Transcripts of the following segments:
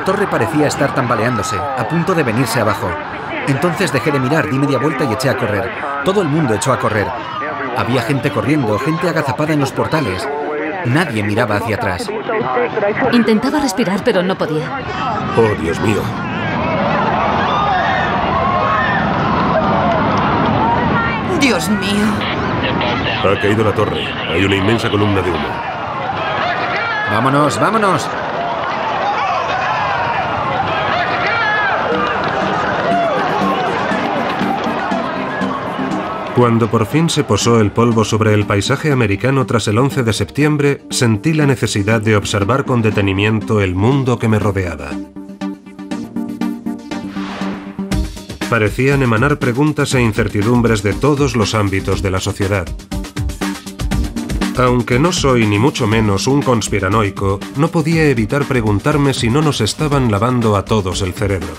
torre parecía estar tambaleándose, a punto de venirse abajo. Entonces dejé de mirar, di media vuelta y eché a correr. Todo el mundo echó a correr. Había gente corriendo, gente agazapada en los portales. Nadie miraba hacia atrás. Intentaba respirar, pero no podía. Oh, Dios mío. Dios mío. Ha caído la torre. Hay una inmensa columna de humo. ¡Vámonos, vámonos! Cuando por fin se posó el polvo sobre el paisaje americano tras el 11 de septiembre, sentí la necesidad de observar con detenimiento el mundo que me rodeaba. Parecían emanar preguntas e incertidumbres de todos los ámbitos de la sociedad. Aunque no soy ni mucho menos un conspiranoico, no podía evitar preguntarme si no nos estaban lavando a todos el cerebro,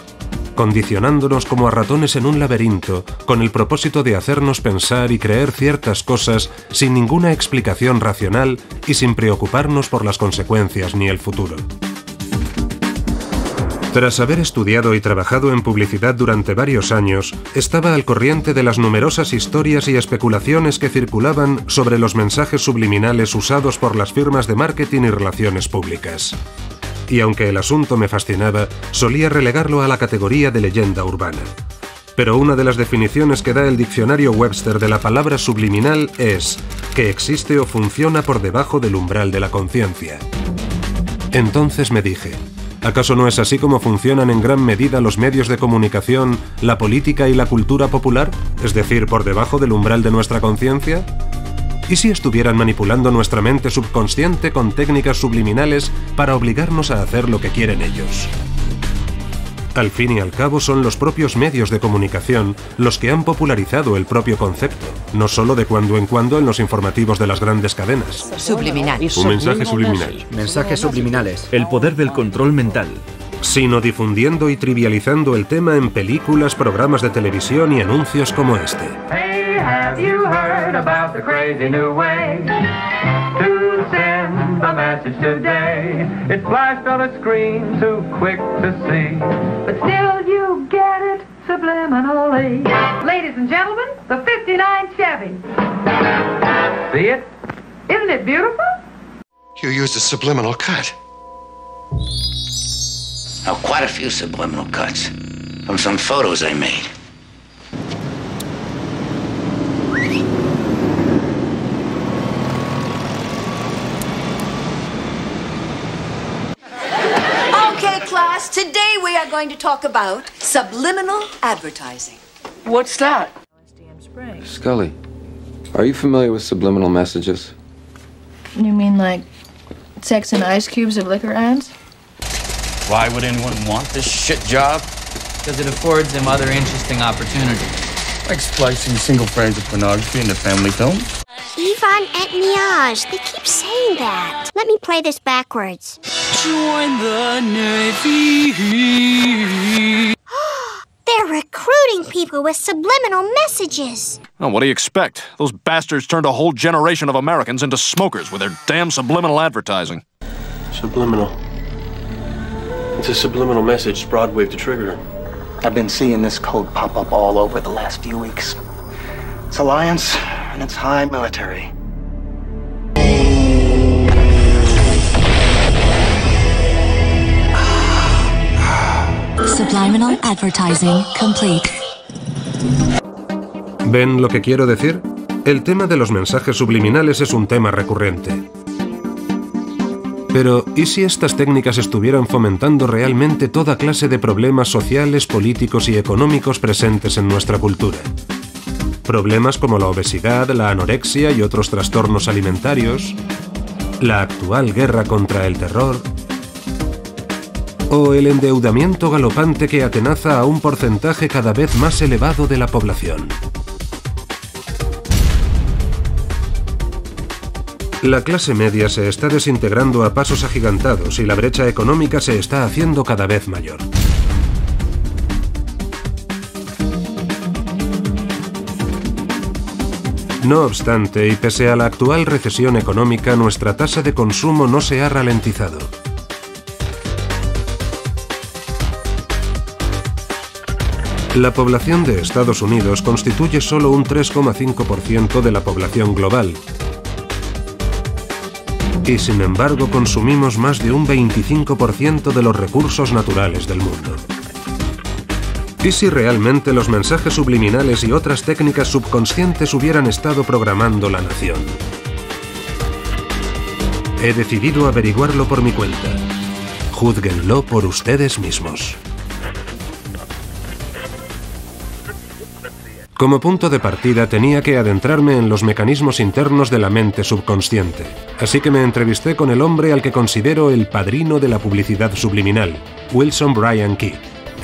condicionándonos como a ratones en un laberinto, con el propósito de hacernos pensar y creer ciertas cosas sin ninguna explicación racional y sin preocuparnos por las consecuencias ni el futuro. Tras haber estudiado y trabajado en publicidad durante varios años, estaba al corriente de las numerosas historias y especulaciones que circulaban sobre los mensajes subliminales usados por las firmas de marketing y relaciones públicas. Y aunque el asunto me fascinaba, solía relegarlo a la categoría de leyenda urbana. Pero una de las definiciones que da el diccionario Webster de la palabra subliminal es que existe o funciona por debajo del umbral de la conciencia. Entonces me dije, ¿acaso no es así como funcionan en gran medida los medios de comunicación, la política y la cultura popular? Es decir, por debajo del umbral de nuestra conciencia. ¿Y si estuvieran manipulando nuestra mente subconsciente con técnicas subliminales para obligarnos a hacer lo que quieren ellos? Al fin y al cabo son los propios medios de comunicación los que han popularizado el propio concepto, no solo de cuando en cuando en los informativos de las grandes cadenas. Subliminal. Un mensaje subliminal. Mensajes subliminales. El poder del control mental. Sino difundiendo y trivializando el tema en películas, programas de televisión y anuncios como este. Have you heard about the crazy new way to send a message today? It's flashed on a screen too quick to see, but still you get it subliminally. Ladies and gentlemen, the 59 Chevy. See it? Isn't it beautiful? You used a subliminal cut. Oh, quite a few subliminal cuts from some photos I made. Today we are going to talk about subliminal advertising. What's that? Scully, are you familiar with subliminal messages? You mean like sex and ice cubes of liquor ads? Why would anyone want this shit job? Because it affords them other interesting opportunities. Like splicing single frames of pornography into family films? Yvonne et Miage. They keep saying that. Let me play this backwards. Join the Navy. They're recruiting people with subliminal messages. Oh, what do you expect? Those bastards turned a whole generation of Americans into smokers with their damn subliminal advertising. Subliminal. It's a subliminal message Broadwave to trigger. I've been seeing this code pop up all over the last few weeks. It's Alliance, and it's high military. Subliminal advertising complete. ¿Ven lo que quiero decir? El tema de los mensajes subliminales es un tema recurrente. Pero, ¿y si estas técnicas estuvieran fomentando realmente toda clase de problemas sociales, políticos y económicos presentes en nuestra cultura? Problemas como la obesidad, la anorexia y otros trastornos alimentarios, la actual guerra contra el terror, o el endeudamiento galopante que atenaza a un porcentaje cada vez más elevado de la población. La clase media se está desintegrando a pasos agigantados y la brecha económica se está haciendo cada vez mayor. No obstante, y pese a la actual recesión económica, nuestra tasa de consumo no se ha ralentizado. La población de Estados Unidos constituye solo un 3,5% de la población global. Y sin embargo consumimos más de un 25% de los recursos naturales del mundo. ¿Y si realmente los mensajes subliminales y otras técnicas subconscientes hubieran estado programando la nación? He decidido averiguarlo por mi cuenta. Júzguenlo por ustedes mismos. Como punto de partida tenía que adentrarme en los mecanismos internos de la mente subconsciente, así que me entrevisté con el hombre al que considero el padrino de la publicidad subliminal, Wilson Bryan Key.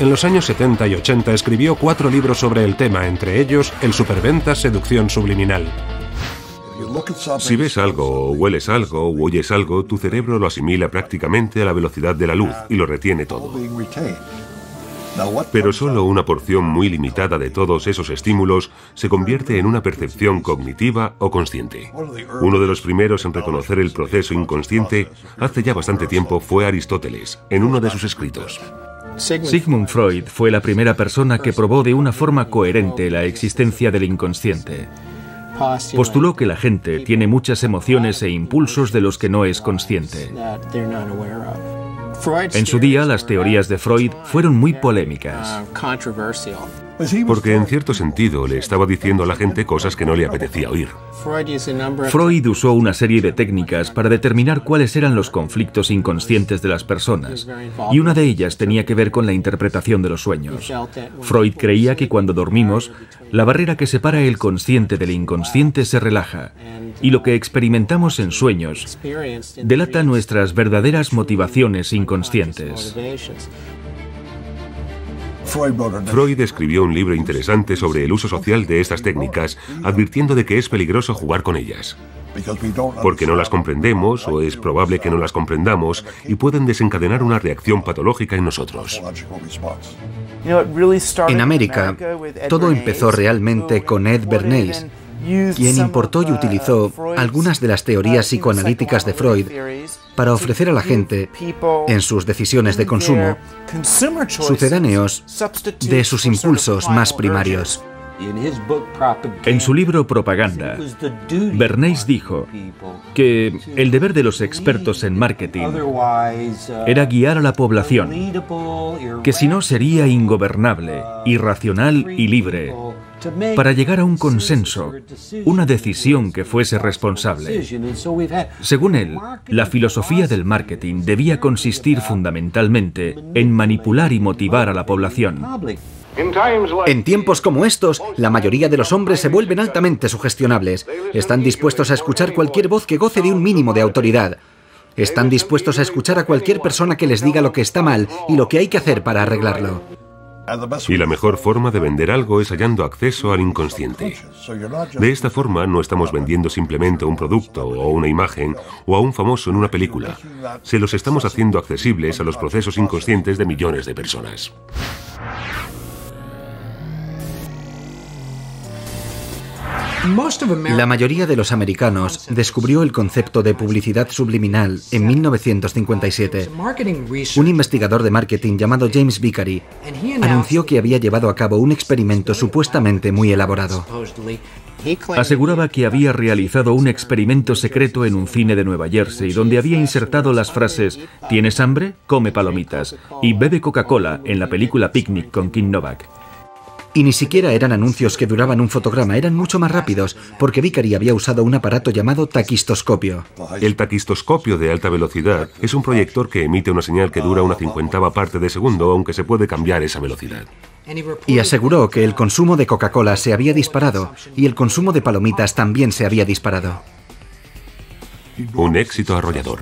En los años 70 y 80 escribió 4 libros sobre el tema, entre ellos El superventas seducción subliminal. Si ves algo, o hueles algo, o oyes algo, tu cerebro lo asimila prácticamente a la velocidad de la luz y lo retiene todo. Pero solo una porción muy limitada de todos esos estímulos se convierte en una percepción cognitiva o consciente. Uno de los primeros en reconocer el proceso inconsciente hace ya bastante tiempo fue Aristóteles, en uno de sus escritos. Sigmund Freud fue la primera persona que probó de una forma coherente la existencia del inconsciente. Postuló que la gente tiene muchas emociones e impulsos de los que no es consciente. En su día, las teorías de Freud fueron muy polémicas. Porque en cierto sentido le estaba diciendo a la gente cosas que no le apetecía oír. Freud usó una serie de técnicas para determinar cuáles eran los conflictos inconscientes de las personas, y una de ellas tenía que ver con la interpretación de los sueños. Freud creía que cuando dormimos, la barrera que separa el consciente del inconsciente se relaja, y lo que experimentamos en sueños delata nuestras verdaderas motivaciones inconscientes. Freud escribió un libro interesante sobre el uso social de estas técnicas, advirtiendo de que es peligroso jugar con ellas. Porque no las comprendemos, o es probable que no las comprendamos, y pueden desencadenar una reacción patológica en nosotros. En América, todo empezó realmente con Ed Bernays, quien importó y utilizó algunas de las teorías psicoanalíticas de Freud para ofrecer a la gente, en sus decisiones de consumo, sucedáneos de sus impulsos más primarios. En su libro Propaganda, Bernays dijo que el deber de los expertos en marketing era guiar a la población, que si no sería ingobernable, irracional y libre, para llegar a un consenso, una decisión que fuese responsable. Según él, la filosofía del marketing debía consistir fundamentalmente en manipular y motivar a la población. En tiempos como estos, la mayoría de los hombres se vuelven altamente sugestionables. Están dispuestos a escuchar cualquier voz que goce de un mínimo de autoridad. Están dispuestos a escuchar a cualquier persona que les diga lo que está mal y lo que hay que hacer para arreglarlo. Y la mejor forma de vender algo es hallando acceso al inconsciente. De esta forma no estamos vendiendo simplemente un producto o una imagen o a un famoso en una película. Se los estamos haciendo accesibles a los procesos inconscientes de millones de personas. La mayoría de los americanos descubrió el concepto de publicidad subliminal en 1957. Un investigador de marketing llamado James Vicary anunció que había llevado a cabo un experimento supuestamente muy elaborado. Aseguraba que había realizado un experimento secreto en un cine de Nueva Jersey donde había insertado las frases «¿Tienes hambre? Come palomitas» y «Bebe Coca-Cola» en la película Picnic con Kim Novak. Y ni siquiera eran anuncios que duraban un fotograma, eran mucho más rápidos, porque Vicary había usado un aparato llamado taquistoscopio. El taquistoscopio de alta velocidad es un proyector que emite una señal que dura una 50ª parte de segundo, aunque se puede cambiar esa velocidad. Y aseguró que el consumo de Coca-Cola se había disparado y el consumo de palomitas también se había disparado. Un éxito arrollador.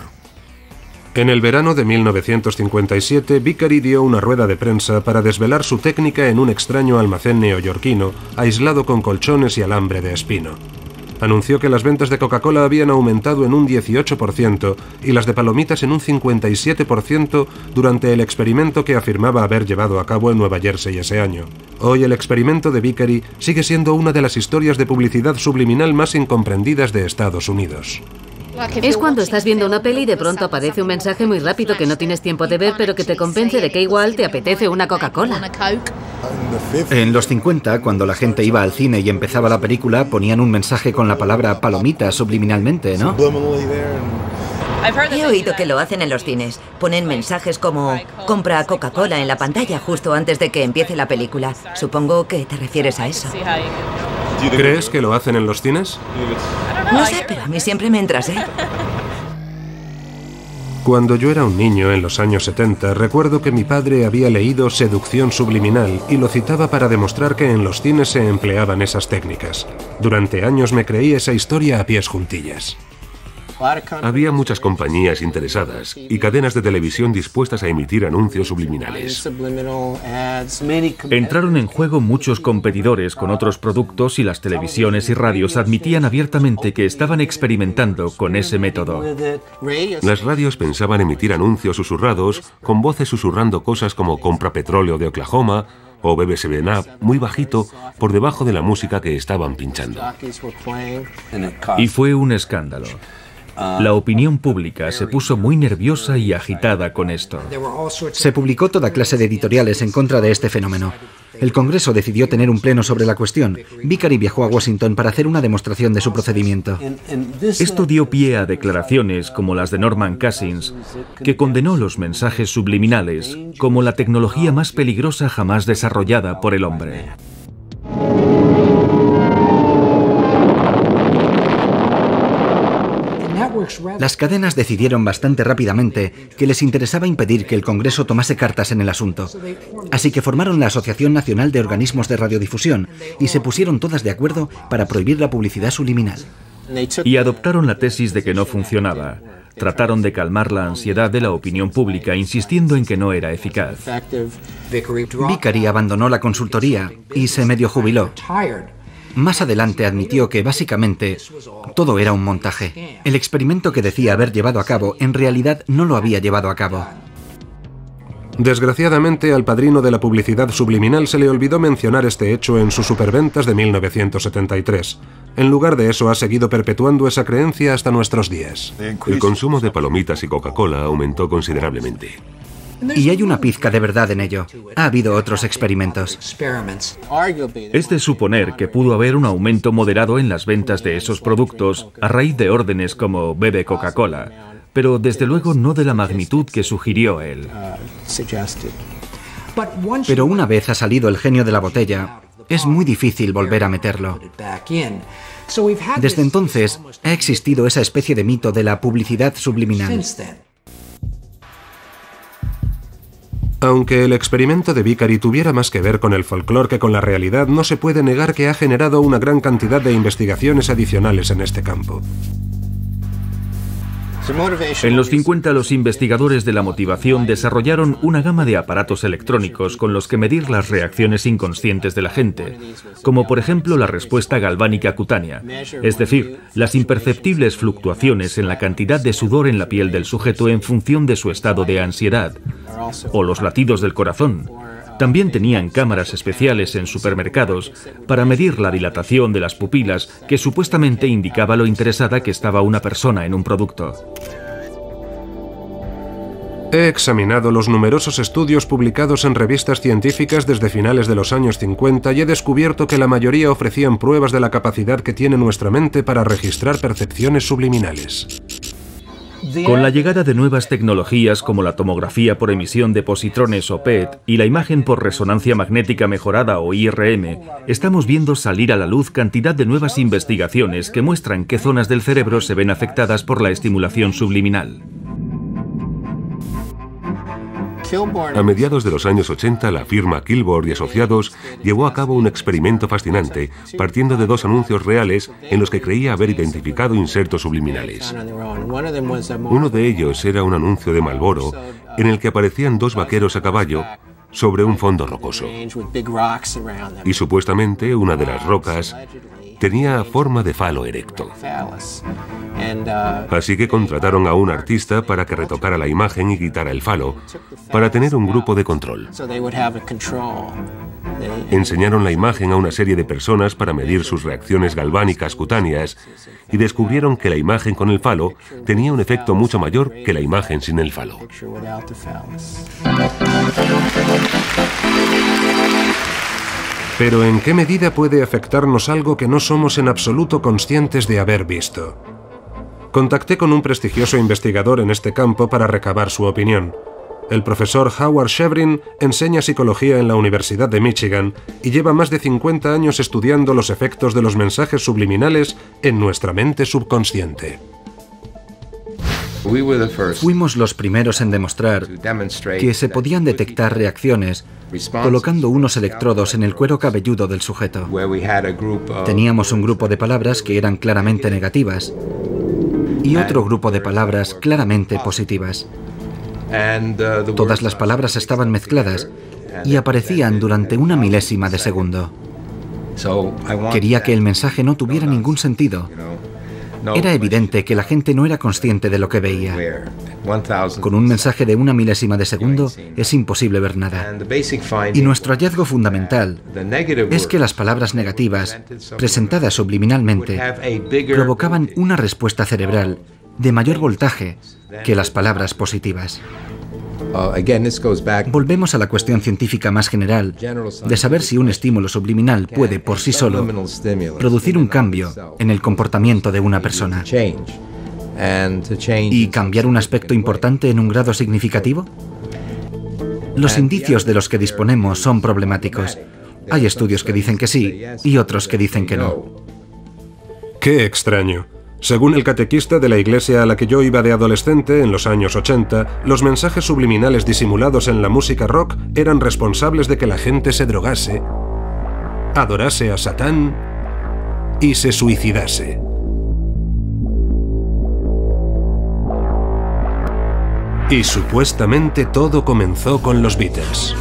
En el verano de 1957, Vicary dio una rueda de prensa para desvelar su técnica en un extraño almacén neoyorquino, aislado con colchones y alambre de espino. Anunció que las ventas de Coca-Cola habían aumentado en un 18% y las de palomitas en un 57% durante el experimento que afirmaba haber llevado a cabo en Nueva Jersey ese año. Hoy el experimento de Vicary sigue siendo una de las historias de publicidad subliminal más incomprendidas de Estados Unidos. Es cuando estás viendo una peli y de pronto aparece un mensaje muy rápido que no tienes tiempo de ver, pero que te convence de que igual te apetece una Coca-Cola. En los 50, cuando la gente iba al cine y empezaba la película, ponían un mensaje con la palabra palomita subliminalmente, ¿no? He oído que lo hacen en los cines. Ponen mensajes como compra Coca-Cola en la pantalla justo antes de que empiece la película. Supongo que te refieres a eso. ¿Crees que lo hacen en los cines? No sé, pero a mí siempre me entras, ¿eh? Cuando yo era un niño en los años 70, recuerdo que mi padre había leído Seducción subliminal y lo citaba para demostrar que en los cines se empleaban esas técnicas. Durante años me creí esa historia a pies juntillas. Había muchas compañías interesadas y cadenas de televisión dispuestas a emitir anuncios subliminales. Entraron en juego muchos competidores con otros productos y las televisiones y radios admitían abiertamente que estaban experimentando con ese método. Las radios pensaban emitir anuncios susurrados con voces susurrando cosas como compra petróleo de Oklahoma o bebe 7-Up muy bajito por debajo de la música que estaban pinchando. Y fue un escándalo. La opinión pública se puso muy nerviosa y agitada con esto. Se publicó toda clase de editoriales en contra de este fenómeno. El Congreso decidió tener un pleno sobre la cuestión. Vicari viajó a Washington para hacer una demostración de su procedimiento. Esto dio pie a declaraciones como las de Norman Cousins, que condenó los mensajes subliminales como la tecnología más peligrosa jamás desarrollada por el hombre. Las cadenas decidieron bastante rápidamente que les interesaba impedir que el Congreso tomase cartas en el asunto. Así que formaron la Asociación Nacional de Organismos de Radiodifusión y se pusieron todas de acuerdo para prohibir la publicidad subliminal. Y adoptaron la tesis de que no funcionaba. Trataron de calmar la ansiedad de la opinión pública, insistiendo en que no era eficaz. Vicari abandonó la consultoría y se medio jubiló. Más adelante admitió que, básicamente, todo era un montaje. El experimento que decía haber llevado a cabo, en realidad no lo había llevado a cabo. Desgraciadamente, al padrino de la publicidad subliminal se le olvidó mencionar este hecho en sus superventas de 1973. En lugar de eso, ha seguido perpetuando esa creencia hasta nuestros días. El consumo de palomitas y Coca-Cola aumentó considerablemente. Y hay una pizca de verdad en ello. Ha habido otros experimentos. Es de suponer que pudo haber un aumento moderado en las ventas de esos productos a raíz de órdenes como bebe Coca-Cola, pero desde luego no de la magnitud que sugirió él. Pero una vez ha salido el genio de la botella, es muy difícil volver a meterlo. Desde entonces, ha existido esa especie de mito de la publicidad subliminal. Aunque el experimento de Vicari tuviera más que ver con el folclore que con la realidad, no se puede negar que ha generado una gran cantidad de investigaciones adicionales en este campo. En los 50, los investigadores de la motivación desarrollaron una gama de aparatos electrónicos con los que medir las reacciones inconscientes de la gente, como por ejemplo la respuesta galvánica cutánea, es decir, las imperceptibles fluctuaciones en la cantidad de sudor en la piel del sujeto en función de su estado de ansiedad, o los latidos del corazón. También tenían cámaras especiales en supermercados para medir la dilatación de las pupilas, que supuestamente indicaba lo interesada que estaba una persona en un producto. He examinado los numerosos estudios publicados en revistas científicas desde finales de los años 50 y he descubierto que la mayoría ofrecían pruebas de la capacidad que tiene nuestra mente para registrar percepciones subliminales. Con la llegada de nuevas tecnologías como la tomografía por emisión de positrones o PET y la imagen por resonancia magnética mejorada o IRM, estamos viendo salir a la luz cantidad de nuevas investigaciones que muestran qué zonas del cerebro se ven afectadas por la estimulación subliminal. A mediados de los años 80, la firma Kilborn y Asociados llevó a cabo un experimento fascinante, partiendo de dos anuncios reales en los que creía haber identificado insertos subliminales. Uno de ellos era un anuncio de Marlboro, en el que aparecían dos vaqueros a caballo sobre un fondo rocoso. Y supuestamente una de las rocas tenía forma de falo erecto. Así que contrataron a un artista para que retocara la imagen y quitara el falo, para tener un grupo de control. Enseñaron la imagen a una serie de personas para medir sus reacciones galvánicas cutáneas y descubrieron que la imagen con el falo tenía un efecto mucho mayor que la imagen sin el falo. Pero ¿en qué medida puede afectarnos algo que no somos en absoluto conscientes de haber visto? Contacté con un prestigioso investigador en este campo para recabar su opinión. El profesor Howard Shevrin enseña psicología en la Universidad de Michigan y lleva más de 50 años estudiando los efectos de los mensajes subliminales en nuestra mente subconsciente. Fuimos los primeros en demostrar que se podían detectar reacciones colocando unos electrodos en el cuero cabelludo del sujeto. Teníamos un grupo de palabras que eran claramente negativas y otro grupo de palabras claramente positivas. Todas las palabras estaban mezcladas y aparecían durante una milésima de segundo. Quería que el mensaje no tuviera ningún sentido. Era evidente que la gente no era consciente de lo que veía. Con un mensaje de una milésima de segundo es imposible ver nada. Y nuestro hallazgo fundamental es que las palabras negativas, presentadas subliminalmente, provocaban una respuesta cerebral de mayor voltaje que las palabras positivas. Volvemos a la cuestión científica más general de saber si un estímulo subliminal puede por sí solo producir un cambio en el comportamiento de una persona y cambiar un aspecto importante en un grado significativo. Los indicios de los que disponemos son problemáticos. Hay estudios que dicen que sí y otros que dicen que no. ¡Qué extraño! Según el catequista de la iglesia a la que yo iba de adolescente en los años 80, los mensajes subliminales disimulados en la música rock eran responsables de que la gente se drogase, adorase a Satán y se suicidase. Y supuestamente todo comenzó con los Beatles.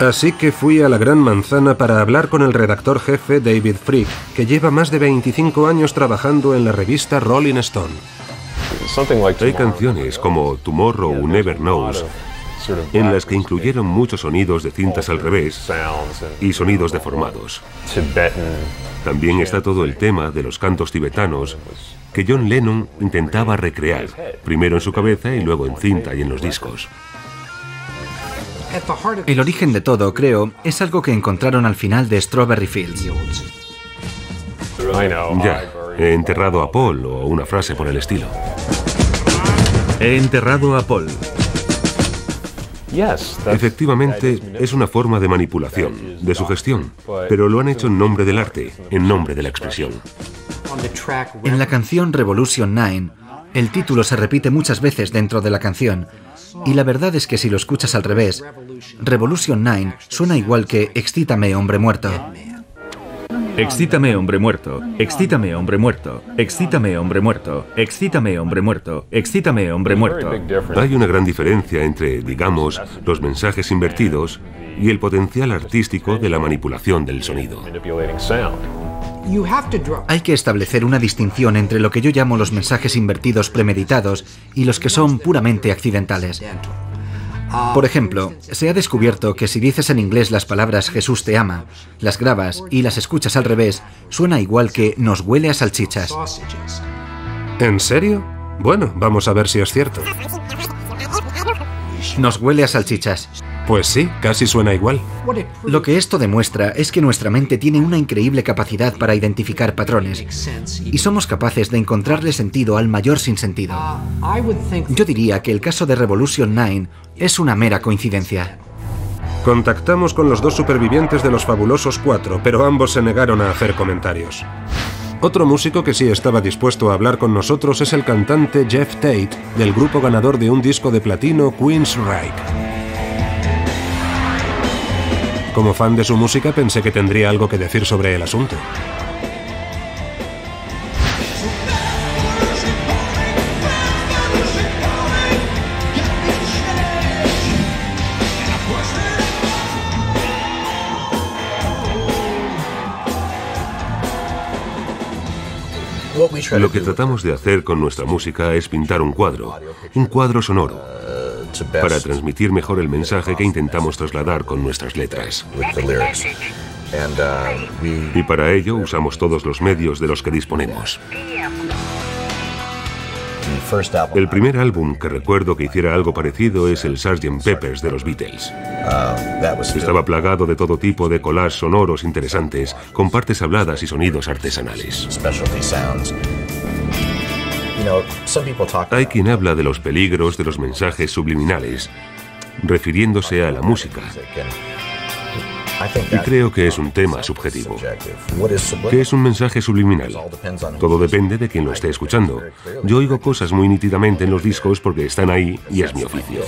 Así que fui a la Gran Manzana para hablar con el redactor jefe David Fricke, que lleva más de 25 años trabajando en la revista Rolling Stone. Hay canciones como Tomorrow Never Knows en las que incluyeron muchos sonidos de cintas al revés y sonidos deformados. También está todo el tema de los cantos tibetanos que John Lennon intentaba recrear, primero en su cabeza y luego en cinta y en los discos. El origen de todo, creo, es algo que encontraron al final de Strawberry Fields. Ya, he enterrado a Paul o una frase por el estilo. He enterrado a Paul. Efectivamente, es una forma de manipulación, de sugestión, pero lo han hecho en nombre del arte, en nombre de la expresión. En la canción Revolution 9, el título se repite muchas veces dentro de la canción, y la verdad es que si lo escuchas al revés, Revolution 9 suena igual que Excítame, hombre muerto. Excítame, hombre muerto. Excítame, hombre muerto. Excítame, hombre muerto. Excítame, hombre muerto. Excítame, hombre muerto. Hay una gran diferencia entre, digamos, los mensajes invertidos y el potencial artístico de la manipulación del sonido. Hay que establecer una distinción entre lo que yo llamo los mensajes invertidos premeditados y los que son puramente accidentales. Por ejemplo, se ha descubierto que si dices en inglés las palabras Jesús te ama, las grabas y las escuchas al revés, suena igual que nos huele a salchichas. ¿En serio? Bueno, vamos a ver si es cierto. Nos huele a salchichas. Pues sí, casi suena igual. Lo que esto demuestra es que nuestra mente tiene una increíble capacidad para identificar patrones y somos capaces de encontrarle sentido al mayor sinsentido. Yo diría que el caso de Revolution 9 es una mera coincidencia. Contactamos con los dos supervivientes de los fabulosos 4, pero ambos se negaron a hacer comentarios. Otro músico que sí estaba dispuesto a hablar con nosotros es el cantante Jeff Tate, del grupo ganador de un disco de platino Queensryche. Como fan de su música pensé que tendría algo que decir sobre el asunto. Lo que tratamos de hacer con nuestra música es pintar un cuadro sonoro, para transmitir mejor el mensaje que intentamos trasladar con nuestras letras. Y para ello usamos todos los medios de los que disponemos. El primer álbum que recuerdo que hiciera algo parecido es el Sgt. Pepper's de los Beatles. Estaba plagado de todo tipo de collages sonoros interesantes, con partes habladas y sonidos artesanales. Hay quien habla de los peligros de los mensajes subliminales, refiriéndose a la música. Y creo que es un tema subjetivo. ¿Qué es un mensaje subliminal? Todo depende de quien lo esté escuchando. Yo oigo cosas muy nítidamente en los discos porque están ahí y es mi oficio.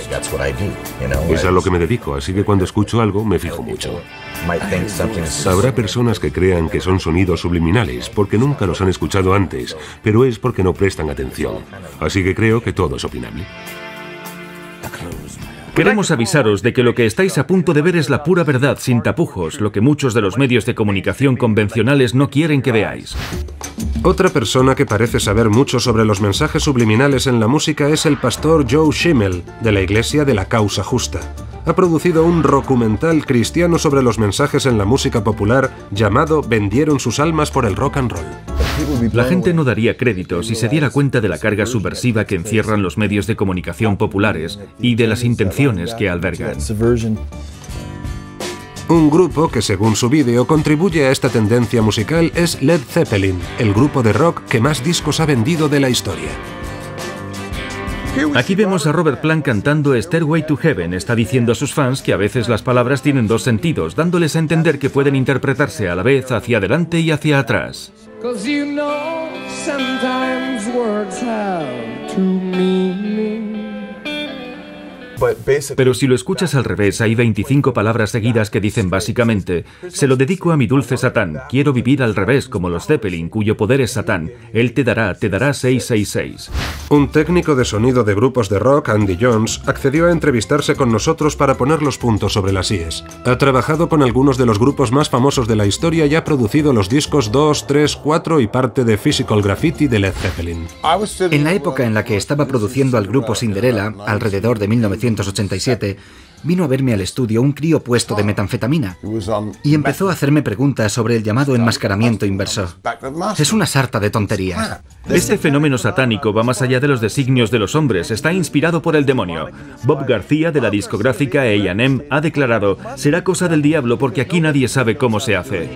Es a lo que me dedico, así que cuando escucho algo me fijo mucho. Habrá personas que crean que son sonidos subliminales porque nunca los han escuchado antes, pero es porque no prestan atención. Así que creo que todo es opinable. Queremos avisaros de que lo que estáis a punto de ver es la pura verdad, sin tapujos, lo que muchos de los medios de comunicación convencionales no quieren que veáis. Otra persona que parece saber mucho sobre los mensajes subliminales en la música es el pastor Joe Schimmel, de la Iglesia de la Causa Justa. Ha producido un documental cristiano sobre los mensajes en la música popular llamado Vendieron sus almas por el rock and roll. La gente no daría crédito si se diera cuenta de la carga subversiva que encierran los medios de comunicación populares y de las intenciones que albergan. Un grupo que, según su vídeo, contribuye a esta tendencia musical es Led Zeppelin, el grupo de rock que más discos ha vendido de la historia. Aquí vemos a Robert Plant cantando Stairway to Heaven. Está diciendo a sus fans que a veces las palabras tienen dos sentidos, dándoles a entender que pueden interpretarse a la vez hacia adelante y hacia atrás. Pero si lo escuchas al revés, hay 25 palabras seguidas que dicen básicamente: se lo dedico a mi dulce Satán, quiero vivir al revés como los Zeppelin, cuyo poder es Satán, él te dará 666. Un técnico de sonido de grupos de rock, Andy Jones, accedió a entrevistarse con nosotros para poner los puntos sobre las íes. Ha trabajado con algunos de los grupos más famosos de la historia y ha producido los discos 2, 3, 4 y parte de Physical Graffiti de Led Zeppelin. En la época en la que estaba produciendo al grupo Cinderella, alrededor de 1987, vino a verme al estudio un crío puesto de metanfetamina y empezó a hacerme preguntas sobre el llamado enmascaramiento inverso. Es una sarta de tonterías. Este fenómeno satánico va más allá de los designios de los hombres, está inspirado por el demonio. Bob García, de la discográfica A&M, ha declarado: será cosa del diablo porque aquí nadie sabe cómo se hace.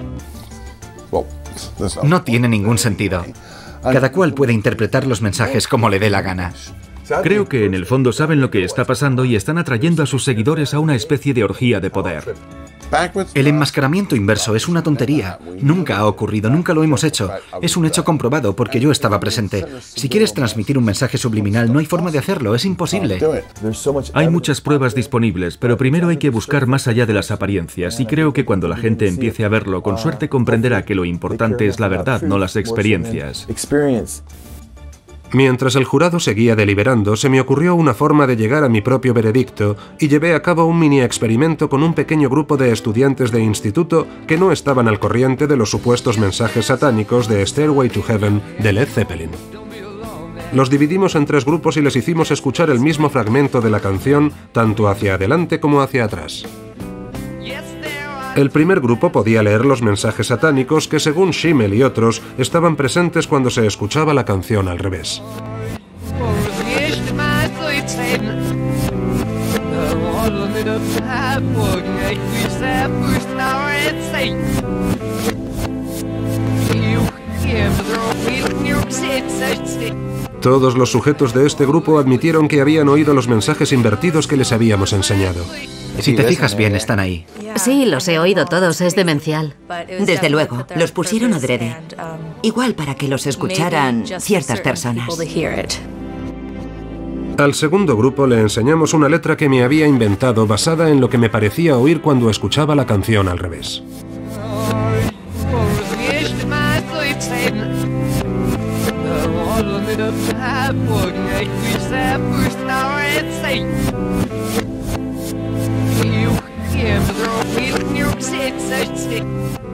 No tiene ningún sentido. Cada cual puede interpretar los mensajes como le dé la gana. Creo que en el fondo saben lo que está pasando y están atrayendo a sus seguidores a una especie de orgía de poder. El enmascaramiento inverso es una tontería. Nunca ha ocurrido, nunca lo hemos hecho. Es un hecho comprobado porque yo estaba presente. Si quieres transmitir un mensaje subliminal, no hay forma de hacerlo, es imposible. Hay muchas pruebas disponibles, pero primero hay que buscar más allá de las apariencias, y creo que cuando la gente empiece a verlo, con suerte comprenderá que lo importante es la verdad, no las experiencias. Mientras el jurado seguía deliberando, se me ocurrió una forma de llegar a mi propio veredicto y llevé a cabo un mini experimento con un pequeño grupo de estudiantes de instituto que no estaban al corriente de los supuestos mensajes satánicos de Stairway to Heaven de Led Zeppelin. Los dividimos en 3 grupos y les hicimos escuchar el mismo fragmento de la canción, tanto hacia adelante como hacia atrás. El primer grupo podía leer los mensajes satánicos que, según Schimmel y otros, estaban presentes cuando se escuchaba la canción al revés. Todos los sujetos de este grupo admitieron que habían oído los mensajes invertidos que les habíamos enseñado. Si te fijas bien, están ahí. Sí, los he oído todos, es demencial. Desde luego, los pusieron adrede. Igual para que los escucharan ciertas personas. Al segundo grupo le enseñamos una letra que me había inventado basada en lo que me parecía oír cuando escuchaba la canción al revés.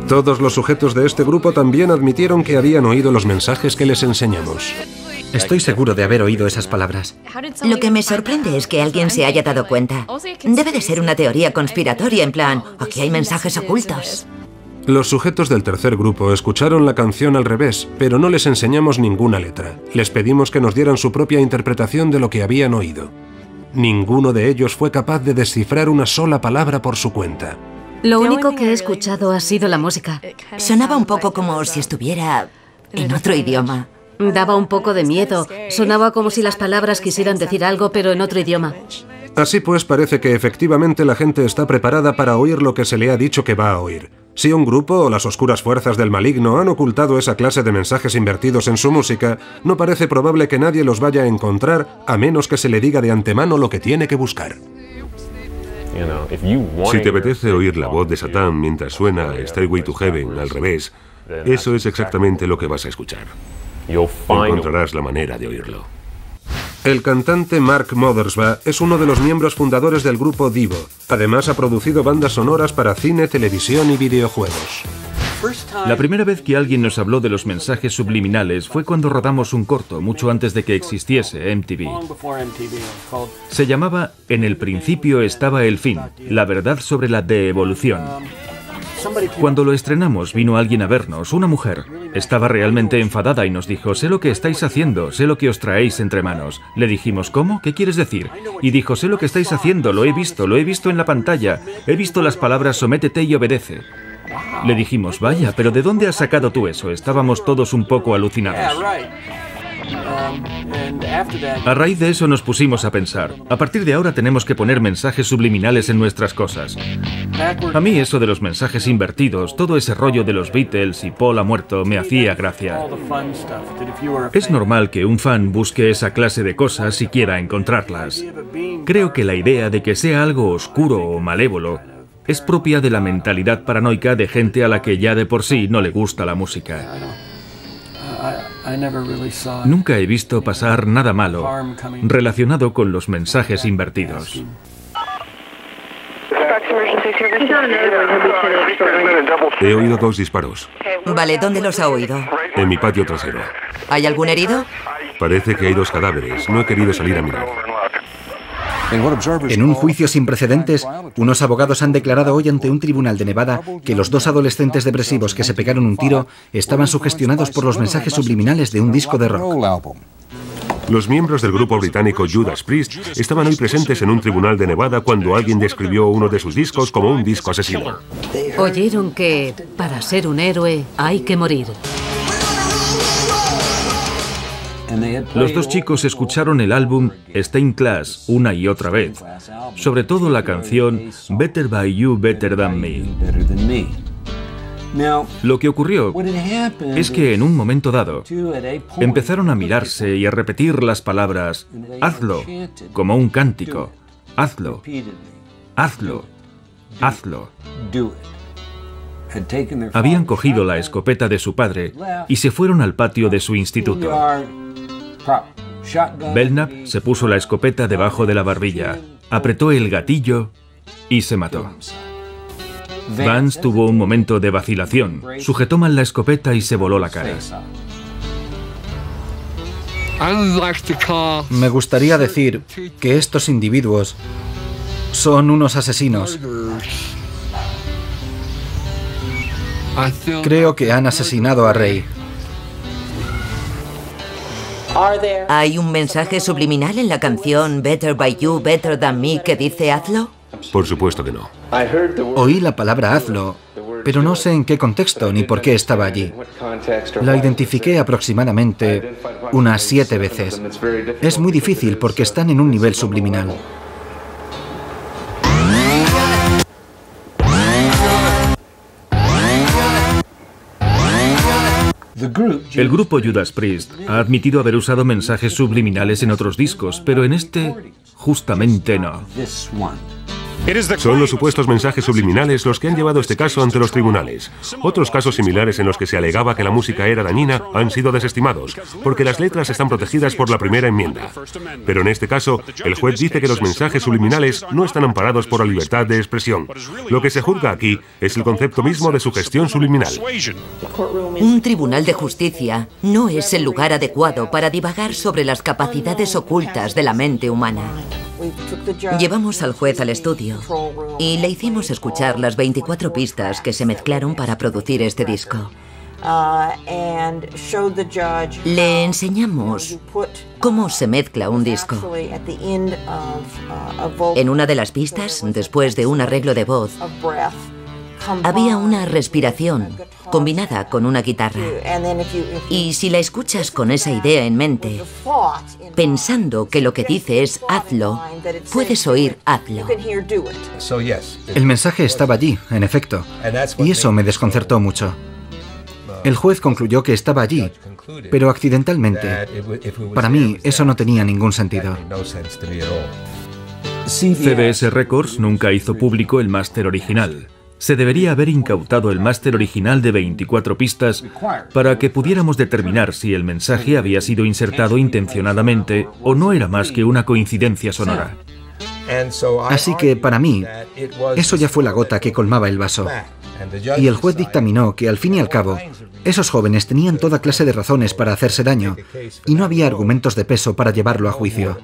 Todos los sujetos de este grupo también admitieron que habían oído los mensajes que les enseñamos. Estoy seguro de haber oído esas palabras. Lo que me sorprende es que alguien se haya dado cuenta. Debe de ser una teoría conspiratoria, en plan, aquí hay mensajes ocultos. Los sujetos del tercer grupo escucharon la canción al revés, pero no les enseñamos ninguna letra. Les pedimos que nos dieran su propia interpretación de lo que habían oído. Ninguno de ellos fue capaz de descifrar una sola palabra por su cuenta. Lo único que he escuchado ha sido la música. Sonaba un poco como si estuviera en otro idioma. Daba un poco de miedo. Sonaba como si las palabras quisieran decir algo, pero en otro idioma. Así pues, parece que efectivamente la gente está preparada para oír lo que se le ha dicho que va a oír. Si un grupo o las oscuras fuerzas del maligno han ocultado esa clase de mensajes invertidos en su música, no parece probable que nadie los vaya a encontrar a menos que se le diga de antemano lo que tiene que buscar. Si te apetece oír la voz de Satán mientras suena Stairway to Heaven al revés, eso es exactamente lo que vas a escuchar. Encontrarás la manera de oírlo. El cantante Mark Mothersbaugh es uno de los miembros fundadores del grupo Devo. Además, ha producido bandas sonoras para cine, televisión y videojuegos. La primera vez que alguien nos habló de los mensajes subliminales fue cuando rodamos un corto, mucho antes de que existiese MTV. Se llamaba En el principio estaba el fin, la verdad sobre la deevolución. Cuando lo estrenamos, vino alguien a vernos, una mujer. Estaba realmente enfadada y nos dijo: sé lo que estáis haciendo, sé lo que os traéis entre manos. Le dijimos: ¿cómo? ¿Qué quieres decir? Y dijo: sé lo que estáis haciendo, lo he visto en la pantalla. He visto las palabras sométete y obedece. Le dijimos: vaya, pero ¿de dónde has sacado tú eso? Estábamos todos un poco alucinados. A raíz de eso nos pusimos a pensar, a partir de ahora tenemos que poner mensajes subliminales en nuestras cosas. A mí eso de los mensajes invertidos, todo ese rollo de los Beatles y Paul ha muerto, me hacía gracia. Es normal que un fan busque esa clase de cosas y quiera encontrarlas. Creo que la idea de que sea algo oscuro o malévolo es propia de la mentalidad paranoica de gente a la que ya de por sí no le gusta la música. Nunca he visto pasar nada malo relacionado con los mensajes invertidos. He oído 2 disparos. Vale, ¿dónde los ha oído? En mi patio trasero. ¿Hay algún herido? Parece que hay 2 cadáveres. No he querido salir a mirar. En un juicio sin precedentes, unos abogados han declarado hoy ante un tribunal de Nevada que los 2 adolescentes depresivos que se pegaron un tiro estaban sugestionados por los mensajes subliminales de un disco de rock. Los miembros del grupo británico Judas Priest estaban hoy presentes en un tribunal de Nevada cuando alguien describió uno de sus discos como un disco asesino. Oyeron que para ser un héroe hay que morir. Los 2 chicos escucharon el álbum Stained Class una y otra vez, sobre todo la canción Better by You, Better Than Me. Lo que ocurrió es que en un momento dado empezaron a mirarse y a repetir las palabras hazlo, como un cántico, hazlo, hazlo, hazlo. Habían cogido la escopeta de su padre y se fueron al patio de su instituto. Belknap se puso la escopeta debajo de la barbilla, apretó el gatillo y se mató. Vance tuvo un momento de vacilación, sujetó mal la escopeta y se voló la cara. Me gustaría decir que estos individuos son unos asesinos. Creo que han asesinado a Ray. ¿Hay un mensaje subliminal en la canción Better by You, Better Than Me que dice hazlo? Por supuesto que no. Oí la palabra hazlo, pero no sé en qué contexto ni por qué estaba allí. La identifiqué aproximadamente unas 7 veces. Es muy difícil porque están en un nivel subliminal. El grupo Judas Priest ha admitido haber usado mensajes subliminales en otros discos, pero en este, justamente no. Son los supuestos mensajes subliminales los que han llevado este caso ante los tribunales. Otros casos similares en los que se alegaba que la música era dañina han sido desestimados, porque las letras están protegidas por la primera enmienda. Pero en este caso, el juez dice que los mensajes subliminales no están amparados por la libertad de expresión. Lo que se juzga aquí es el concepto mismo de sugestión subliminal. Un tribunal de justicia no es el lugar adecuado para divagar sobre las capacidades ocultas de la mente humana. Llevamos al juez al estudio y le hicimos escuchar las 24 pistas que se mezclaron para producir este disco. Le enseñamos cómo se mezcla un disco. En una de las pistas, después de un arreglo de voz, había una respiración combinada con una guitarra. Y si la escuchas con esa idea en mente, pensando que lo que dice es hazlo, puedes oír hazlo. El mensaje estaba allí, en efecto, y eso me desconcertó mucho. El juez concluyó que estaba allí, pero accidentalmente. Para mí, eso no tenía ningún sentido. CBS Records nunca hizo público el máster original. Se debería haber incautado el máster original de 24 pistas para que pudiéramos determinar si el mensaje había sido insertado intencionadamente o no era más que una coincidencia sonora. Así que, para mí, eso ya fue la gota que colmaba el vaso. Y el juez dictaminó que, al fin y al cabo, esos jóvenes tenían toda clase de razones para hacerse daño y no había argumentos de peso para llevarlo a juicio.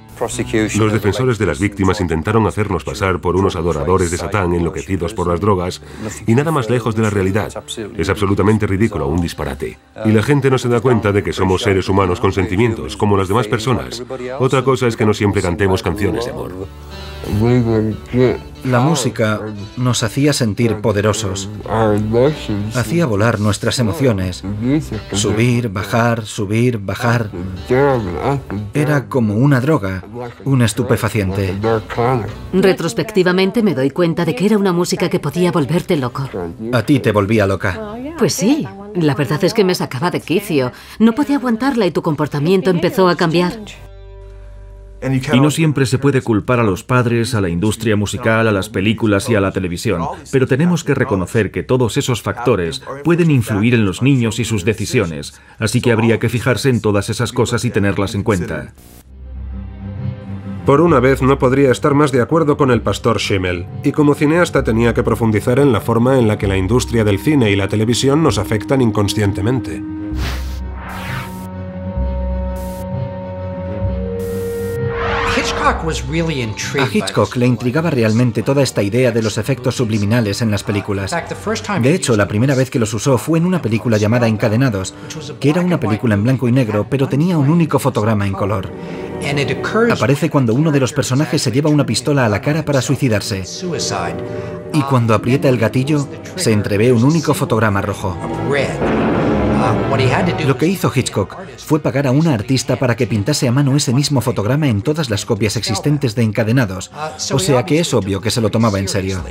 Los defensores de las víctimas intentaron hacernos pasar por unos adoradores de Satán enloquecidos por las drogas y nada más lejos de la realidad. Es absolutamente ridículo, un disparate. Y la gente no se da cuenta de que somos seres humanos con sentimientos, como las demás personas. Otra cosa es que no siempre cantemos canciones de amor. La música nos hacía sentir poderosos, hacía volar nuestras emociones, subir, bajar. Era como una droga, un estupefaciente. Retrospectivamente me doy cuenta de que era una música que podía volverte loco. A ti te volvía loca. Pues sí, la verdad es que me sacaba de quicio. No podía aguantarla y tu comportamiento empezó a cambiar. Y no siempre se puede culpar a los padres, a la industria musical, a las películas y a la televisión, pero tenemos que reconocer que todos esos factores pueden influir en los niños y sus decisiones, así que habría que fijarse en todas esas cosas y tenerlas en cuenta. Por una vez no podría estar más de acuerdo con el pastor Schimmel, y como cineasta tenía que profundizar en la forma en la que la industria del cine y la televisión nos afectan inconscientemente. A Hitchcock le intrigaba realmente toda esta idea de los efectos subliminales en las películas. De hecho, la primera vez que los usó fue en una película llamada Encadenados, que era una película en blanco y negro, pero tenía un único fotograma en color. Aparece cuando uno de los personajes se lleva una pistola a la cara para suicidarse. Y cuando aprieta el gatillo, se entrevé un único fotograma rojo. Lo que hizo Hitchcock fue pagar a una artista para que pintase a mano ese mismo fotograma en todas las copias existentes de Encadenados, o sea que es obvio que se lo tomaba en serio.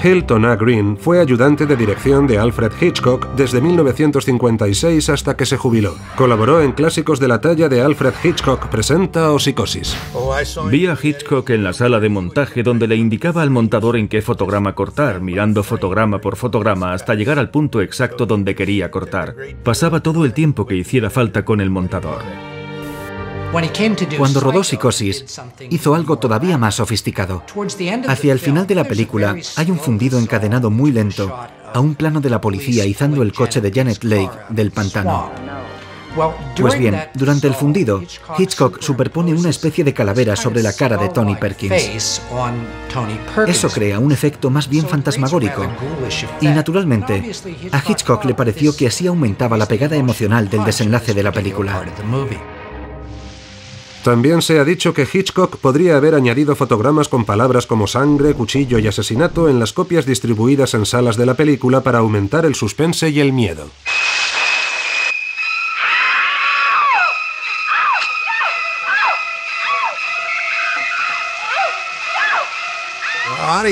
Hilton A. Green fue ayudante de dirección de Alfred Hitchcock desde 1956 hasta que se jubiló. Colaboró en clásicos de la talla de Alfred Hitchcock Presenta o Psicosis. Vi a Hitchcock en la sala de montaje donde le indicaba al montador en qué fotograma cortar, mirando fotograma por fotograma hasta llegar al punto exacto donde quería cortar. Pasaba todo el tiempo que hiciera falta con el montador. Cuando rodó Psicosis, hizo algo todavía más sofisticado. Hacia el final de la película hay un fundido encadenado muy lento a un plano de la policía izando el coche de Janet Leigh del pantano. Pues bien, durante el fundido, Hitchcock superpone una especie de calavera sobre la cara de Tony Perkins. Eso crea un efecto más bien fantasmagórico. Y naturalmente, a Hitchcock le pareció que así aumentaba la pegada emocional del desenlace de la película. También se ha dicho que Hitchcock podría haber añadido fotogramas con palabras como sangre, cuchillo y asesinato en las copias distribuidas en salas de la película para aumentar el suspense y el miedo.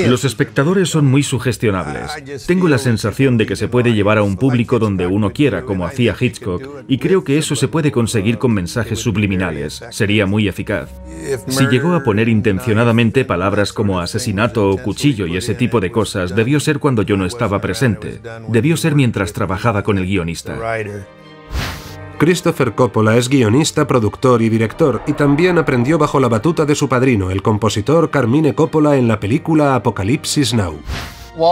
Los espectadores son muy sugestionables. Tengo la sensación de que se puede llevar a un público donde uno quiera, como hacía Hitchcock, y creo que eso se puede conseguir con mensajes subliminales. Sería muy eficaz. Si llegó a poner intencionadamente palabras como asesinato o cuchillo y ese tipo de cosas, debió ser cuando yo no estaba presente. Debió ser mientras trabajaba con el guionista. Christopher Coppola es guionista, productor y director, y también aprendió bajo la batuta de su padrino, el compositor Carmine Coppola, en la película Apocalipsis Now.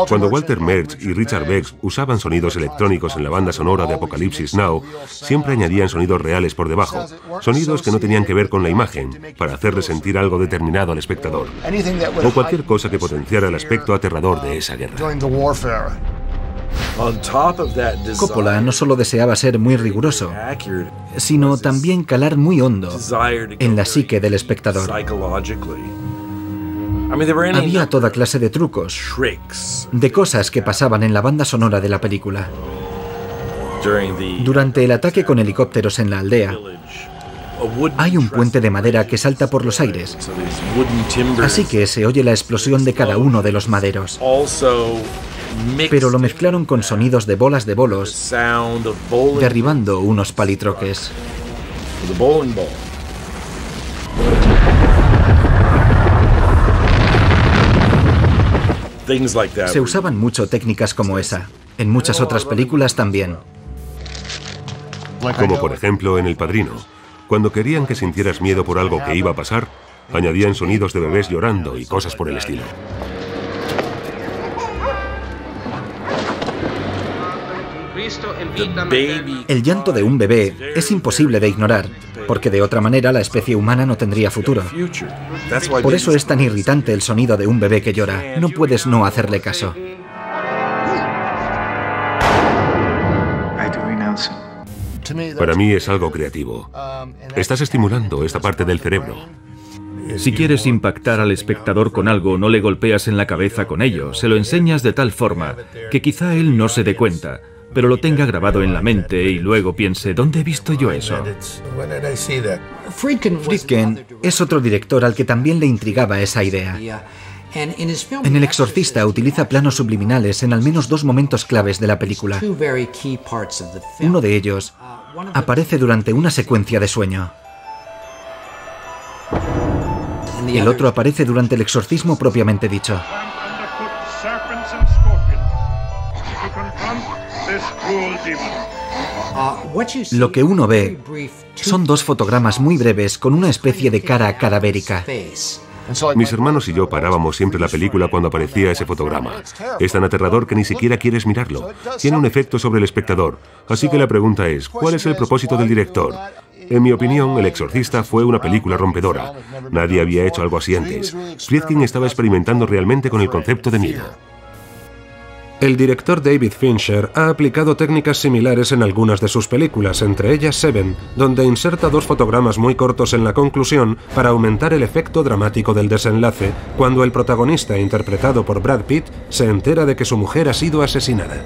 Cuando Walter Murch y Richard Beggs usaban sonidos electrónicos en la banda sonora de Apocalypse Now, siempre añadían sonidos reales por debajo, sonidos que no tenían que ver con la imagen, para hacerle sentir algo determinado al espectador, o cualquier cosa que potenciara el aspecto aterrador de esa guerra. Coppola no solo deseaba ser muy riguroso, sino también calar muy hondo en la psique del espectador. Había toda clase de trucos, de cosas que pasaban en la banda sonora de la película. Durante el ataque con helicópteros en la aldea, hay un puente de madera que salta por los aires, así que se oye la explosión de cada uno de los maderos. Pero lo mezclaron con sonidos de bolas de bolos, derribando unos palitroques. Se usaban mucho técnicas como esa. En muchas otras películas también. Como por ejemplo en El Padrino. Cuando querían que sintieras miedo por algo que iba a pasar, añadían sonidos de bebés llorando y cosas por el estilo. El llanto de un bebé es imposible de ignorar, porque de otra manera la especie humana no tendría futuro. Por eso es tan irritante el sonido de un bebé que llora. No puedes no hacerle caso. Para mí es algo creativo. Estás estimulando esta parte del cerebro. Si quieres impactar al espectador con algo, no le golpeas en la cabeza con ello. Se lo enseñas de tal forma que quizá él no se dé cuenta, pero lo tenga grabado en la mente y luego piense, ¿dónde he visto yo eso? Friedkin es otro director al que también le intrigaba esa idea. En El Exorcista utiliza planos subliminales en al menos dos momentos claves de la película. Uno de ellos aparece durante una secuencia de sueño. El otro aparece durante el exorcismo propiamente dicho. Lo que uno ve son dos fotogramas muy breves con una especie de cara cadavérica. Mis hermanos y yo parábamos siempre la película cuando aparecía ese fotograma. Es tan aterrador que ni siquiera quieres mirarlo. Tiene un efecto sobre el espectador. Así que la pregunta es, ¿cuál es el propósito del director? En mi opinión, El Exorcista fue una película rompedora. Nadie había hecho algo así antes. Friedkin estaba experimentando realmente con el concepto de miedo. El director David Fincher ha aplicado técnicas similares en algunas de sus películas, entre ellas Seven, donde inserta dos fotogramas muy cortos en la conclusión para aumentar el efecto dramático del desenlace, cuando el protagonista, interpretado por Brad Pitt, se entera de que su mujer ha sido asesinada.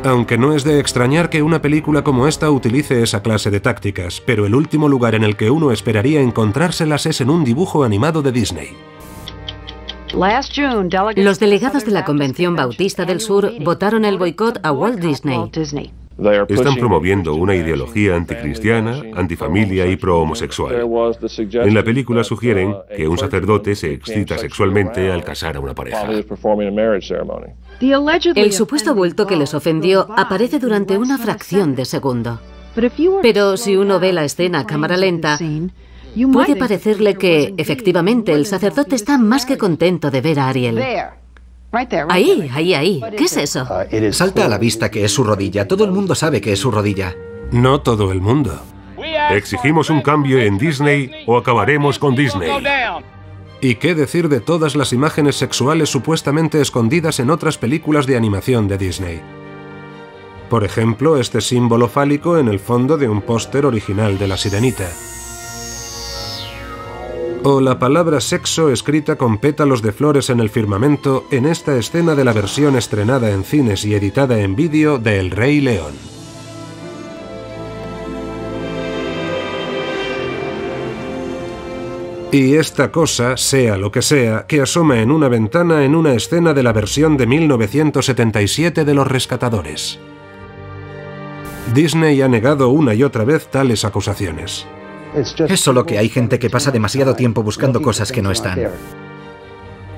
Aunque no es de extrañar que una película como esta utilice esa clase de tácticas, pero el último lugar en el que uno esperaría encontrárselas es en un dibujo animado de Disney. Los delegados de la Convención Bautista del Sur votaron el boicot a Walt Disney. Están promoviendo una ideología anticristiana, antifamilia y pro-homosexual. En la película sugieren que un sacerdote se excita sexualmente al casar a una pareja. El supuesto bulto que les ofendió aparece durante una fracción de segundo. Pero si uno ve la escena a cámara lenta, puede parecerle que, efectivamente, el sacerdote está más que contento de ver a Ariel. Ahí. ¿Qué es eso? Salta a la vista que es su rodilla. Todo el mundo sabe que es su rodilla. No todo el mundo. Exigimos un cambio en Disney o acabaremos con Disney. ¿Y qué decir de todas las imágenes sexuales supuestamente escondidas en otras películas de animación de Disney? Por ejemplo, este símbolo fálico en el fondo de un póster original de La Sirenita. O la palabra sexo escrita con pétalos de flores en el firmamento en esta escena de la versión estrenada en cines y editada en vídeo de El Rey León. Y esta cosa, sea lo que sea, que asoma en una ventana en una escena de la versión de 1977 de Los Rescatadores. Disney ha negado una y otra vez tales acusaciones. Es solo que hay gente que pasa demasiado tiempo buscando cosas que no están.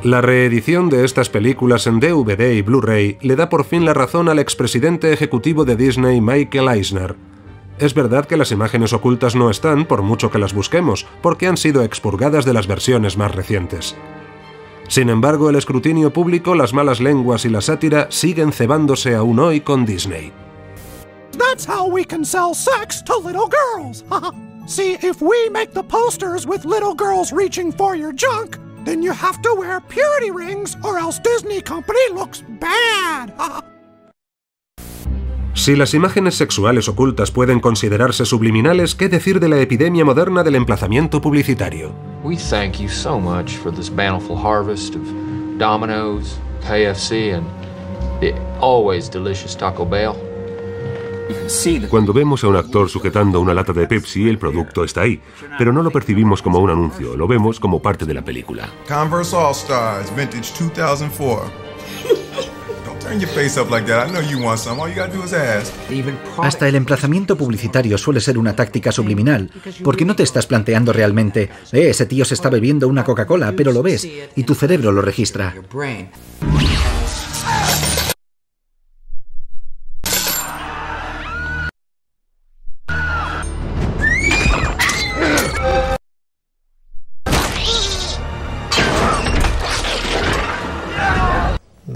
La reedición de estas películas en DVD y Blu-ray le da por fin la razón al expresidente ejecutivo de Disney, Michael Eisner. Es verdad que las imágenes ocultas no están, por mucho que las busquemos, porque han sido expurgadas de las versiones más recientes. Sin embargo, el escrutinio público, las malas lenguas y la sátira siguen cebándose aún hoy con Disney. That's how we can sell sex to little girls. See, if we make the posters with little girls reaching for your junk, then you have to wear purity rings or else Disney Company looks bad. Si las imágenes sexuales ocultas pueden considerarse subliminales, ¿qué decir de la epidemia moderna del emplazamiento publicitario? We thank you so much for this bountiful harvest of Domino's, KFC, and the always delicious Taco Bell. Cuando vemos a un actor sujetando una lata de Pepsi, el producto está ahí, pero no lo percibimos como un anuncio, lo vemos como parte de la película. Converse All Stars, vintage 2004. Turn your face up like that. I know you want some. All you gotta do is ask. Hasta el emplazamiento publicitario suele ser una táctica subliminal, porque no te estás planteando realmente, ese tío se está bebiendo una Coca-Cola, pero lo ves, y tu cerebro lo registra.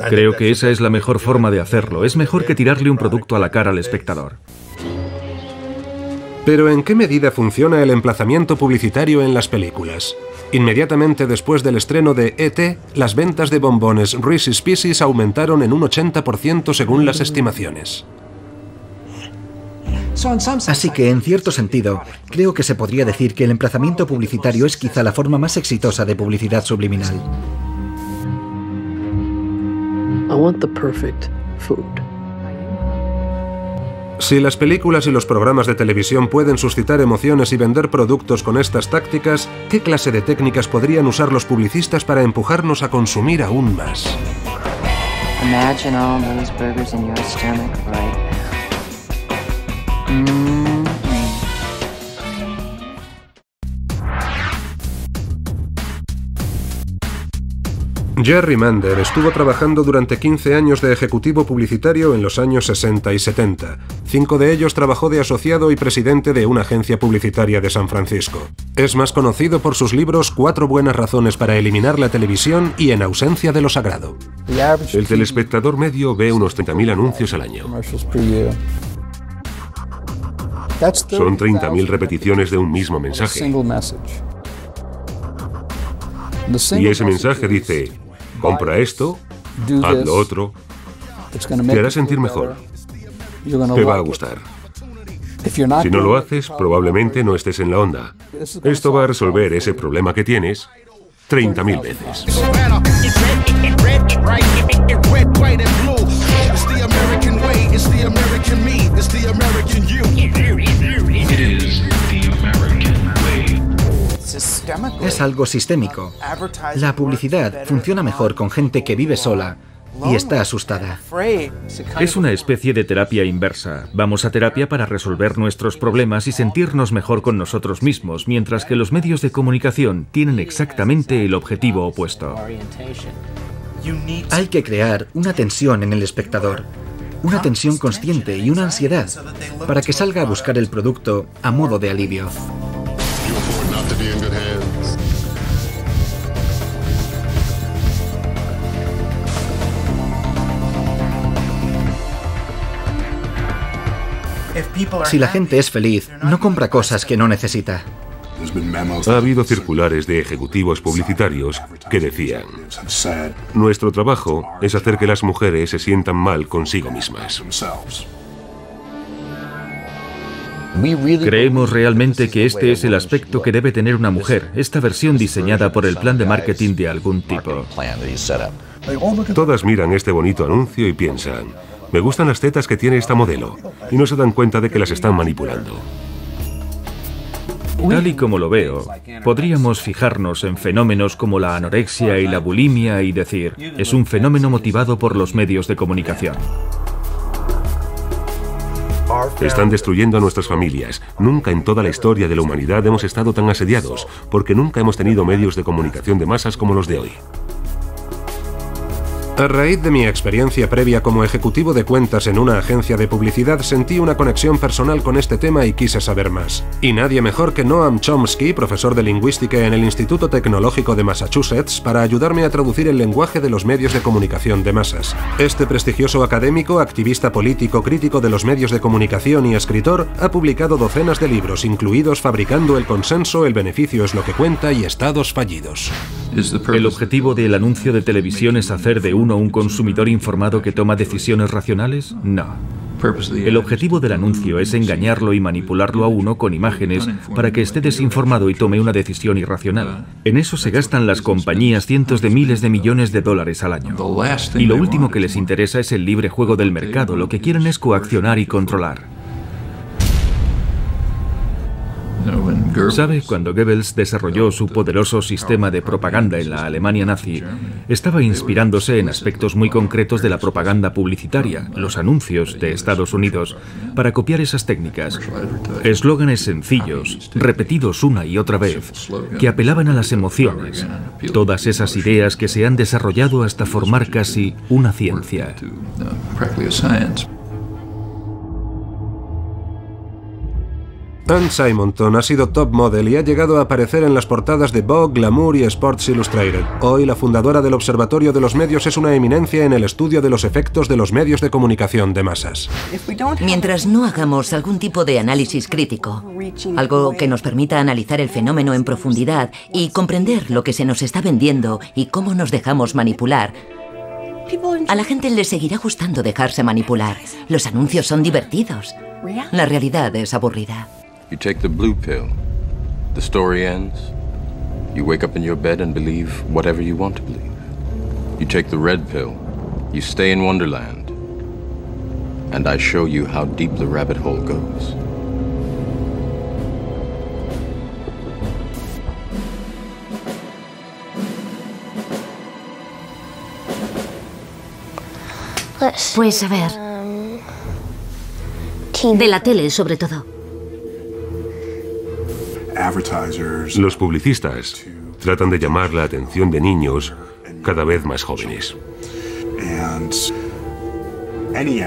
Creo que esa es la mejor forma de hacerlo. Es mejor que tirarle un producto a la cara al espectador. Pero ¿en qué medida funciona el emplazamiento publicitario en las películas? Inmediatamente después del estreno de E.T., las ventas de bombones Reese's Pieces aumentaron en un 80% según las estimaciones. Así que, en cierto sentido, creo que se podría decir que el emplazamiento publicitario es quizá la forma más exitosa de publicidad subliminal. I want the perfect food. Si las películas y los programas de televisión pueden suscitar emociones y vender productos con estas tácticas, ¿qué clase de técnicas podrían usar los publicistas para empujarnos a consumir aún más? Imagine all those burgers in your stomach right now. Jerry Mander estuvo trabajando durante 15 años de ejecutivo publicitario en los años 60 y 70. 5 de ellos trabajó de asociado y presidente de una agencia publicitaria de San Francisco. Es más conocido por sus libros 4 buenas razones para eliminar la televisión y En ausencia de lo sagrado. El telespectador medio ve unos 30.000 anuncios al año. Son 30.000 repeticiones de un mismo mensaje. Y ese mensaje dice: compra esto, haz lo otro, te hará sentir mejor, te va a gustar. Si no lo haces, probablemente no estés en la onda. Esto va a resolver ese problema que tienes 30.000 veces. Es algo sistémico. La publicidad funciona mejor con gente que vive sola y está asustada. Es una especie de terapia inversa. Vamos a terapia para resolver nuestros problemas y sentirnos mejor con nosotros mismos, mientras que los medios de comunicación tienen exactamente el objetivo opuesto. Hay que crear una tensión en el espectador, una tensión consciente y una ansiedad para que salga a buscar el producto a modo de alivio. Si la gente es feliz, no compra cosas que no necesita. Ha habido circulares de ejecutivos publicitarios que decían: nuestro trabajo es hacer que las mujeres se sientan mal consigo mismas. Creemos realmente que este es el aspecto que debe tener una mujer, esta versión diseñada por el plan de marketing de algún tipo. Todas miran este bonito anuncio y piensan: me gustan las tetas que tiene esta modelo, y no se dan cuenta de que las están manipulando. Tal y como lo veo, podríamos fijarnos en fenómenos como la anorexia y la bulimia y decir, es un fenómeno motivado por los medios de comunicación. Están destruyendo a nuestras familias. Nunca en toda la historia de la humanidad hemos estado tan asediados, porque nunca hemos tenido medios de comunicación de masas como los de hoy. A raíz de mi experiencia previa como ejecutivo de cuentas en una agencia de publicidad, sentí una conexión personal con este tema y quise saber más. Y nadie mejor que Noam Chomsky, profesor de lingüística en el Instituto Tecnológico de Massachusetts, para ayudarme a traducir el lenguaje de los medios de comunicación de masas. Este prestigioso académico, activista político, crítico de los medios de comunicación y escritor, ha publicado docenas de libros, incluidos Fabricando el consenso, El beneficio es lo que cuenta y Estados fallidos. ¿El objetivo del anuncio de televisión es hacer de uno un consumidor informado que toma decisiones racionales? No. El objetivo del anuncio es engañarlo y manipularlo a uno con imágenes para que esté desinformado y tome una decisión irracional. En eso se gastan las compañías cientos de miles de millones de dólares al año. Y lo último que les interesa es el libre juego del mercado. Lo que quieren es coaccionar y controlar. ¿Sabe? Cuando Goebbels desarrolló su poderoso sistema de propaganda en la Alemania nazi, estaba inspirándose en aspectos muy concretos de la propaganda publicitaria, los anuncios de Estados Unidos, para copiar esas técnicas. Eslóganes sencillos, repetidos una y otra vez, que apelaban a las emociones. Todas esas ideas que se han desarrollado hasta formar casi una ciencia. Anne Simonton ha sido top model y ha llegado a aparecer en las portadas de Vogue, Glamour y Sports Illustrated. Hoy, la fundadora del Observatorio de los Medios es una eminencia en el estudio de los efectos de los medios de comunicación de masas. Mientras no hagamos algún tipo de análisis crítico, algo que nos permita analizar el fenómeno en profundidad y comprender lo que se nos está vendiendo y cómo nos dejamos manipular, a la gente le seguirá gustando dejarse manipular. Los anuncios son divertidos. La realidad es aburrida. You take the blue pill. The story ends. You wake up in your bed and believe whatever you want to believe. You take the red pill. You stay in Wonderland. And I show you how deep the rabbit hole goes. Pues a ver. De la tele, sobre todo. Los publicistas tratan de llamar la atención de niños cada vez más jóvenes.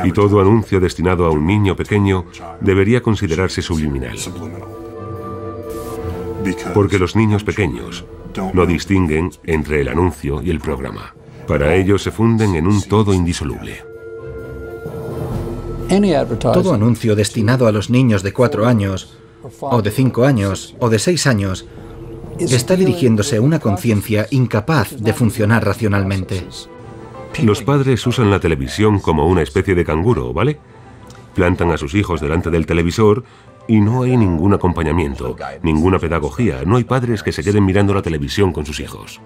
Y todo anuncio destinado a un niño pequeño debería considerarse subliminal. Porque los niños pequeños no distinguen entre el anuncio y el programa. Para ellos se funden en un todo indisoluble. Todo anuncio destinado a los niños de 4 años, o de 5 años, o de 6 años, está dirigiéndose a una conciencia incapaz de funcionar racionalmente. Los padres usan la televisión como una especie de canguro, ¿vale? Plantan a sus hijos delante del televisor y no hay ningún acompañamiento, ninguna pedagogía. No hay padres que se queden mirando la televisión con sus hijos.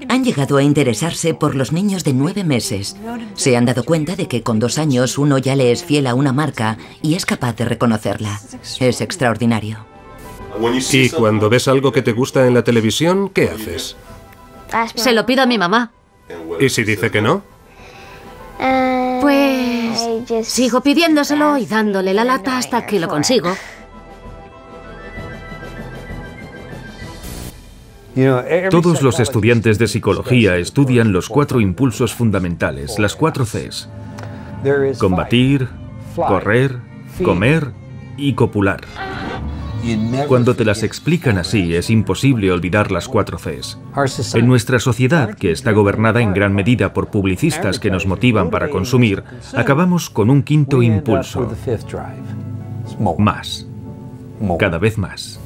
Han llegado a interesarse por los niños de 9 meses. Se han dado cuenta de que con 2 años uno ya le es fiel a una marca y es capaz de reconocerla. Es extraordinario. Y cuando ves algo que te gusta en la televisión, ¿qué haces? Se lo pido a mi mamá. ¿Y si dice que no? Pues sigo pidiéndoselo y dándole la lata hasta que lo consigo. Todos los estudiantes de psicología estudian los 4 impulsos fundamentales, las 4 Cs. Combatir, correr, comer y copular. Cuando te las explican así, es imposible olvidar las 4 Cs. En nuestra sociedad, que está gobernada en gran medida por publicistas que nos motivan para consumir, acabamos con un 5.º impulso. Más. Cada vez más.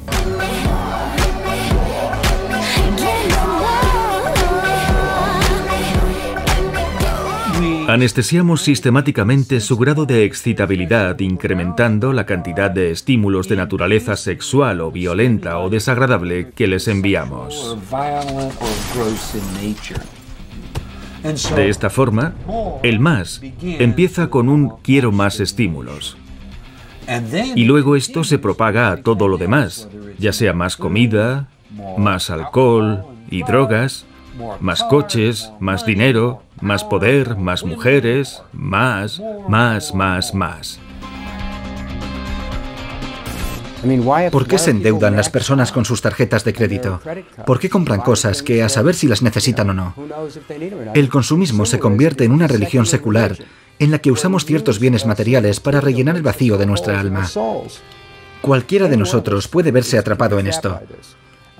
Anestesiamos sistemáticamente su grado de excitabilidad, incrementando la cantidad de estímulos de naturaleza sexual o violenta o desagradable que les enviamos. De esta forma, el más empieza con un quiero más estímulos. Y luego esto se propaga a todo lo demás, ya sea más comida, más alcohol y drogas, más coches, más dinero, más poder, más mujeres, más. ¿Por qué se endeudan las personas con sus tarjetas de crédito? ¿Por qué compran cosas que a saber si las necesitan o no? El consumismo se convierte en una religión secular en la que usamos ciertos bienes materiales para rellenar el vacío de nuestra alma. Cualquiera de nosotros puede verse atrapado en esto.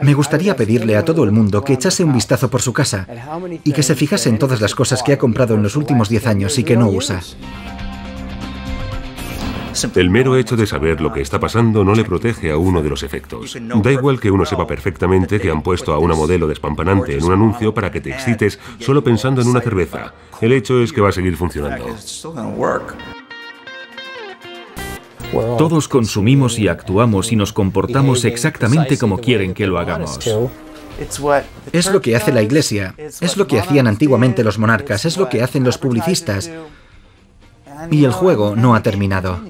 Me gustaría pedirle a todo el mundo que echase un vistazo por su casa y que se fijase en todas las cosas que ha comprado en los últimos 10 años y que no usa. El mero hecho de saber lo que está pasando no le protege a uno de los efectos. Da igual que uno sepa perfectamente que han puesto a una modelo despampanante en un anuncio para que te excites solo pensando en una cerveza. El hecho es que va a seguir funcionando. Todos consumimos y actuamos y nos comportamos exactamente como quieren que lo hagamos. Es lo que hace la Iglesia, es lo que hacían antiguamente los monarcas, es lo que hacen los publicistas. Y el juego no ha terminado.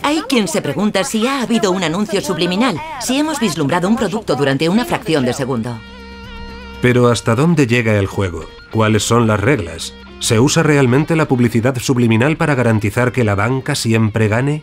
Hay quien se pregunta si ha habido un anuncio subliminal, si hemos vislumbrado un producto durante una fracción de segundo. Pero ¿hasta dónde llega el juego? ¿Cuáles son las reglas? ¿Se usa realmente la publicidad subliminal para garantizar que la banca siempre gane?